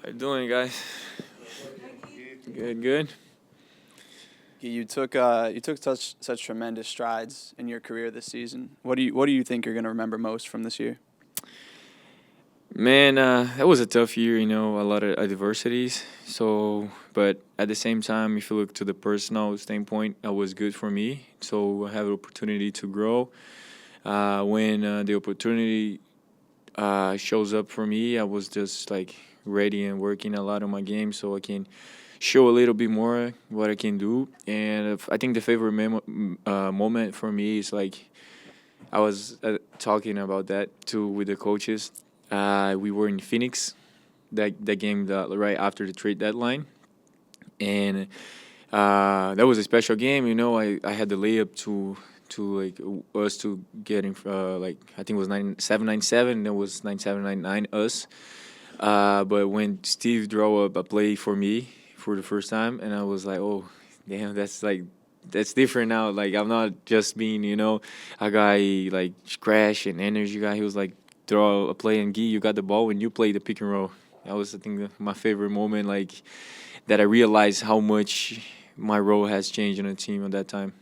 How you doing, guys? Good, good. You took such tremendous strides in your career this season. What do you think you're going to remember most from this year? Man, that was a tough year, a lot of adversities. So, but at the same time, if you look to the personal standpoint, that was good for me. So I have the opportunity to grow. When the opportunity shows up for me, I was just like ready and working a lot on my game so I can show a little bit more what I can do. And I think the favorite moment for me is like I was talking about that too with the coaches. We were in Phoenix that game right after the trade deadline, and that was a special game. I had the layup to like us to get in like I think it was 9797. That was 9799 us. But when Steve drew up a play for me for the first time, and I was like, oh, damn, that's different now. Like I'm not just being, a guy like crash and energy guy. He was like throw a play and Gui, you got the ball when you play the pick and roll. That was I think my favorite moment. Like that I realized how much my role has changed on the team at that time.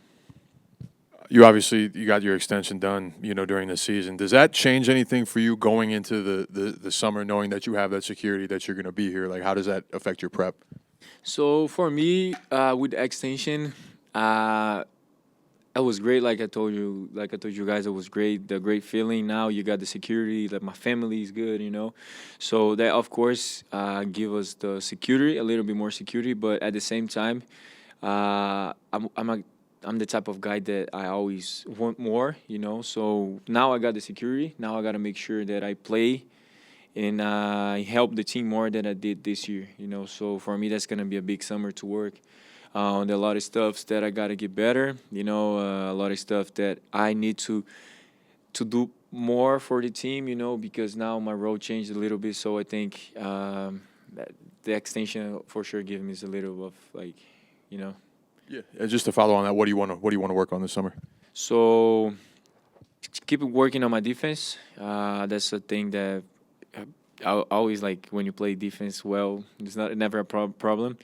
You got your extension done, during the season. Does that change anything for you going into the summer, knowing that you have that security that you're going to be here? Like, how does that affect your prep? So for me, with the extension, it was great. Like I told you guys, it was great. The great feeling. Now you got the security. Like my family is good, So that of course give us the security, a little bit more security. But at the same time, I'm the type of guy that I always want more, So now I got the security. Now I got to make sure that I play and help the team more than I did this year, So for me, that's gonna be a big summer to work on a lot of stuff that I gotta get better. A lot of stuff that I need to do more for the team. Because now my role changed a little bit. So I think that the extension for sure gives me a little of like, you know. Yeah. And just to follow on that, what do you want to work on this summer? So keep working on my defense. That's a thing that I always like when you play defense well. It's not never a problem.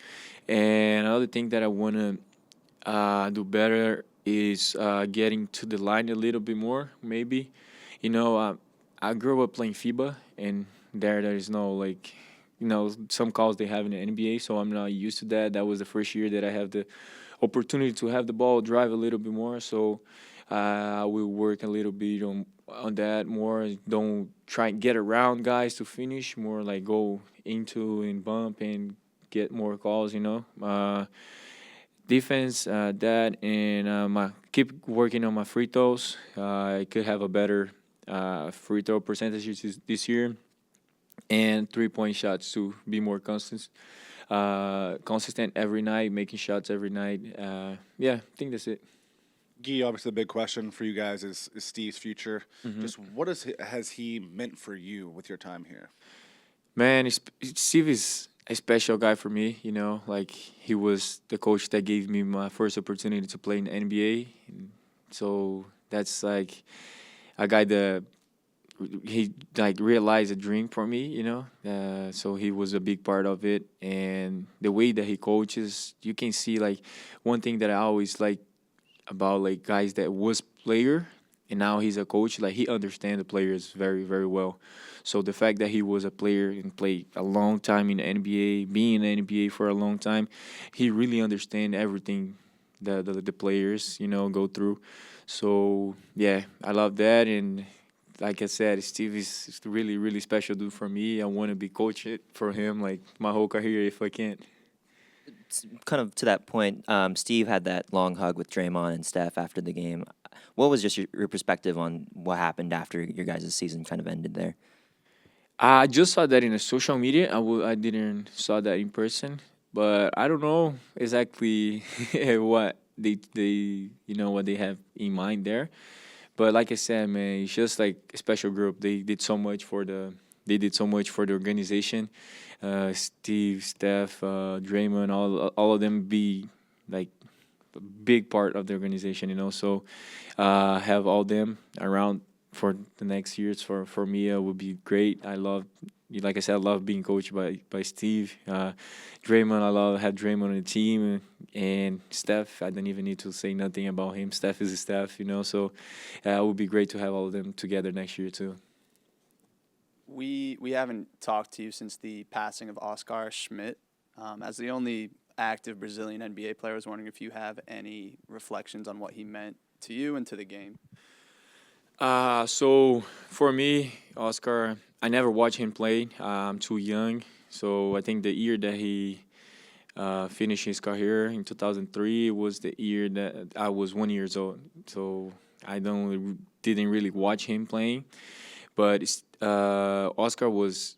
And another thing that I wanna do better is getting to the line a little bit more. Maybe, I grew up playing FIBA, and there is no like, some calls they have in the NBA. So I'm not used to that. That was the first year that I have the opportunity to have the ball drive a little bit more. So I will work a little bit on that more. Don't try and get around guys to finish. More like go into and bump and get more calls. Defense, that, and my keep working on my free throws. I could have a better free throw percentage this year, and 3 point shots to be more consistent every night, making shots every night. Yeah, I think that's it. Guy, obviously, the big question for you guys is Steve's future. Hmm. Just what has he meant for you with your time here? Man, Steve is a special guy for me. Like he was the coach that gave me my first opportunity to play in the NBA. So that's like a guy that he like realized a dream for me. So he was a big part of it, and the way that he coaches, you can see like one thing that I always like about like guys that was player and now he's a coach. Like he understands the players very very well. So the fact that he was a player and played a long time in the NBA, being in the NBA for a long time, he really understands everything the players go through. So yeah, I love that. And like I said, Steve is really really special dude for me. I want to be coaching for him like my whole career if I can. Kind of to that point, Steve had that long hug with Draymond and Steph after the game. What was just your perspective on what happened after your guys' season kind of ended there? I just saw that in the social media. I didn't saw that in person, but I don't know exactly what they what they have in mind there. But like I said, man, it's just like a special group. They did so much for the organization. Steve, Steph, Draymond, all of them be like a big part of the organization. So have all them around for the next years for me would be great. I love like I said, I love being coached by Steve. Draymond, I love have Draymond on the team, and Steph. I don't even need to say nothing about him. Steph is Steph, So it would be great to have all of them together next year too. We haven't talked to you since the passing of Oscar Schmidt. As the only active Brazilian NBA player, I was wondering if you have any reflections on what he meant to you and to the game. So for me, Oscar, I never watched him play. I'm too young. So I think the year that he finished his career in 2003 was the year that I was 1 year old. So I didn't really watch him playing. But Oscar was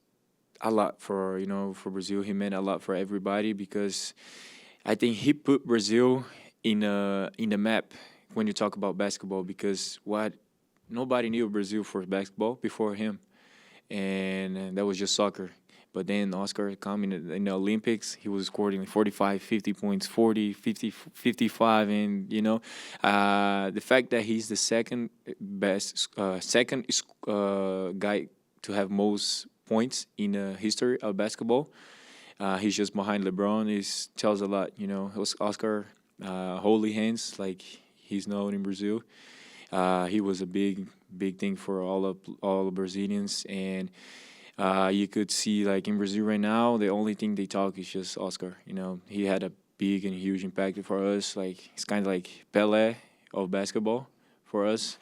a lot for for Brazil. He meant a lot for everybody because I think he put Brazil in the map when you talk about basketball, because nobody knew Brazil for basketball before him, and that was just soccer. But then Oscar come in the Olympics, he was scoring 45, 50 points, 40, 50, 55, and the fact that he's the second best, guy to have most points in the history of basketball. He's just behind LeBron. Tells a lot. Oscar, holy hands, like he's known in Brazil. He was a big thing for all Brazilians, and you could see like in Brazil right now, the only thing they talk is just Oscar. He had a big and huge impact for us. Like it's kind of like Pelé of basketball for us,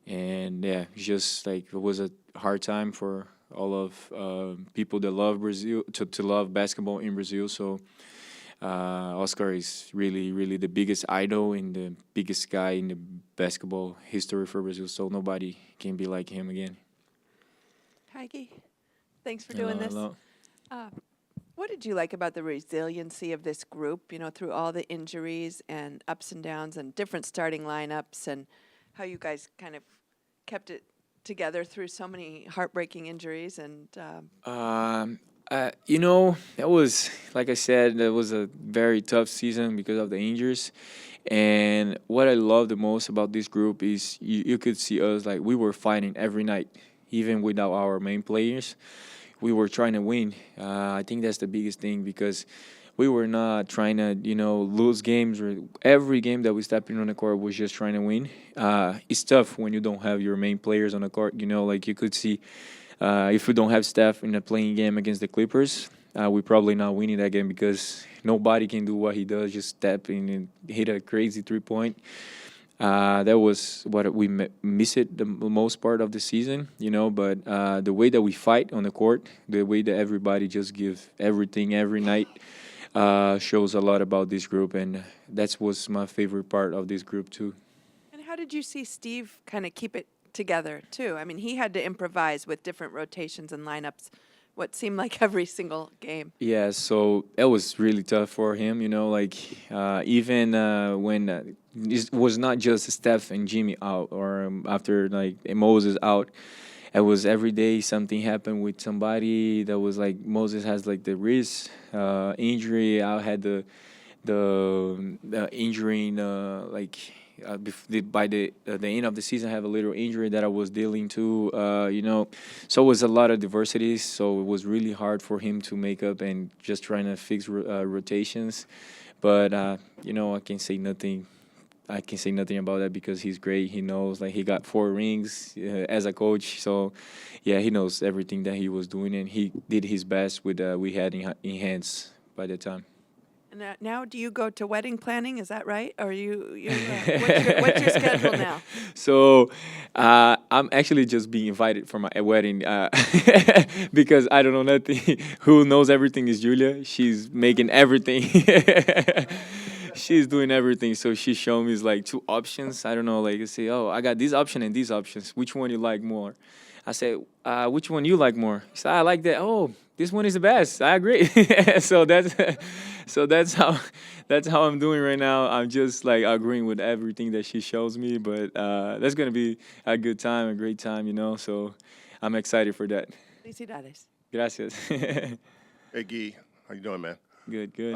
and yeah, it's just like it was a hard time for all of people that love Brazil to love basketball in Brazil. So Oscar is really the biggest idol and the biggest guy in the basketball history for Brazil. So nobody can be like him again. Hi, Gui. Thanks for doing this. Hello. What did you like about the resiliency of this group, through all the injuries and ups and downs and different starting lineups, and how you guys kind of kept it together through so many heartbreaking injuries? And that was, like I said, that was a very tough season because of the injuries. And what I love the most about this group is you could see us, like we were fighting every night, even without our main players. We were trying to win. I think that's the biggest thing, because we were not trying to, lose games. Or every game that we stepped in on the court was just trying to win. It's tough when you don't have your main players on the court. Like you could see, if we don't have Steph in a playing game against the Clippers, we probably not winning that game, because nobody can do what he does, just step in and hit a crazy 3-point. That was what we missed the most part of the season, but the way that we fight on the court, the way that everybody just give everything every night, shows a lot about this group, and that was my favorite part of this group too. And how did you see Steve kind of keep it together too? I mean, he had to improvise with different rotations and lineups, what seemed like every single game. Yeah, so that was really tough for him, even when it was not just Steph and Jimmy out, or after like Moses out, it was every day something happened with somebody. That was like Moses has like the wrist injury. I had the injury in by the end of the season, I have a little injury that I was dealing to, So it was a lot of diversity. So it was really hard for him to make up and just trying to fix rotations. But I can say nothing. I can say nothing about that, because he's great. He knows, like he got 4 rings as a coach. So yeah, he knows everything that he was doing, and he did his best with we had in hands by the time. And now, do you go to wedding planning? Is that right? Or what's your schedule now? So I'm actually just being invited for my wedding because I don't know nothing. Who knows everything is Julia. She's making everything. She's doing everything. So she showed me like 2 options. I don't know, like I say, oh, I got this option and these options. Which one you like more? I said, which one you like more? She said, I like that. Oh, this one is the best. I agree. So that's how I'm doing right now. I'm just like agreeing with everything that she shows me. But that's gonna be a good time, a great time, So I'm excited for that. Felicidades. Gracias. Hey, Gui. How you doing, man? Good.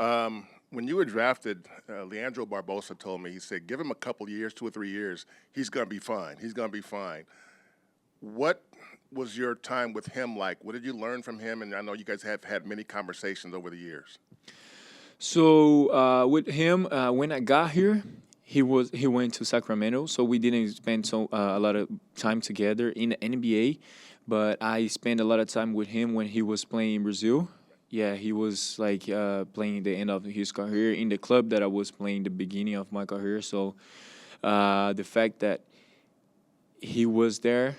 When you were drafted, Leandro Barbosa told me, he said, give him a couple years, 2 or 3 years, he's going to be fine. He's going to be fine. What was your time with him like? What did you learn from him? And I know you guys have had many conversations over the years. So with him, when I got here, he went to Sacramento, so we didn't spend a lot of time together in the NBA. But I spent a lot of time with him when he was playing in Brazil. Yeah, he was like playing the end of his career in the club that I was playing the beginning of my career. So the fact that he was there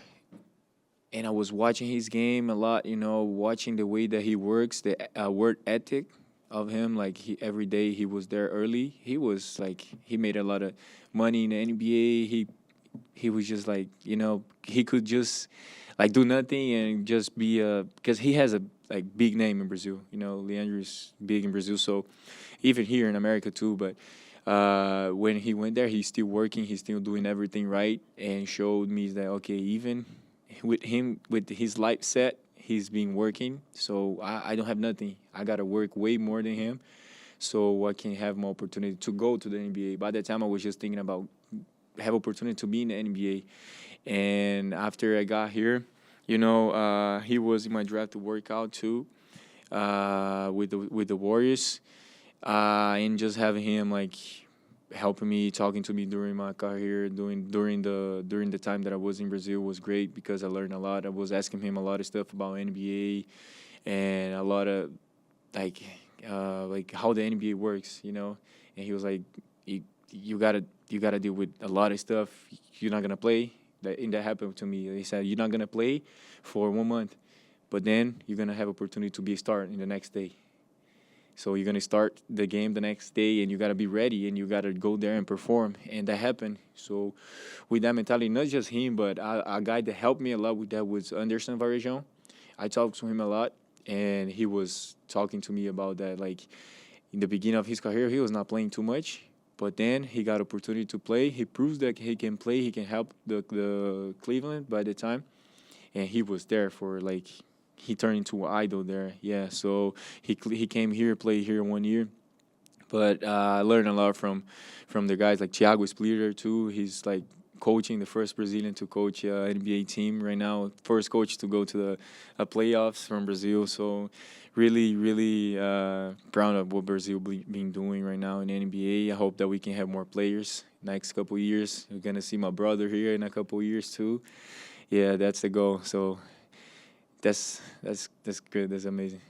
and I was watching his game a lot, watching the way that he works, the work ethic of him. Like every day he was there early. He was like he made a lot of money in the NBA. He was just like he could just like do nothing and just be because he has a like big name in Brazil. Leandro is big in Brazil, so even here in America too. But when he went there, he's still working. He's still doing everything right, and showed me that okay, even with him with his life set, he's been working. So I don't have nothing. I gotta work way more than him, so I can have more opportunity to go to the NBA. By that time, I was just thinking about have opportunity to be in the NBA. And after I got here, he was in my draft to work out too, with the Warriors, and just having him like helping me, talking to me during my career, during the time that I was in Brazil was great because I learned a lot. I was asking him a lot of stuff about NBA and a lot of like how the NBA works, and he was like, you gotta deal with a lot of stuff. You're not gonna play. That happened to me. He said you're not gonna play for 1 month, but then you're gonna have opportunity to be a star in the next day. So you're gonna start the game the next day, and you gotta be ready, and you gotta go there and perform. And that happened. So with that mentality, not just him, but a guy that helped me a lot with that was Anderson Varejão. I talked to him a lot, and he was talking to me about that. Like in the beginning of his career, he was not playing too much. But then he got opportunity to play. He proves that he can play. He can help the Cleveland by the time, and he was there for like he turned into an idol there. Yeah, so he came here, played here 1 year, but I learned a lot from the guys like Thiago Splitter too. He's like coaching the first Brazilian to coach NBA team right now. First coach to go to the playoffs from Brazil. So really proud of what Brazil been doing right now in the NBA. I hope that we can have more players next couple of years. We're gonna see my brother here in a couple of years too. Yeah, that's the goal. So that's good. That's amazing.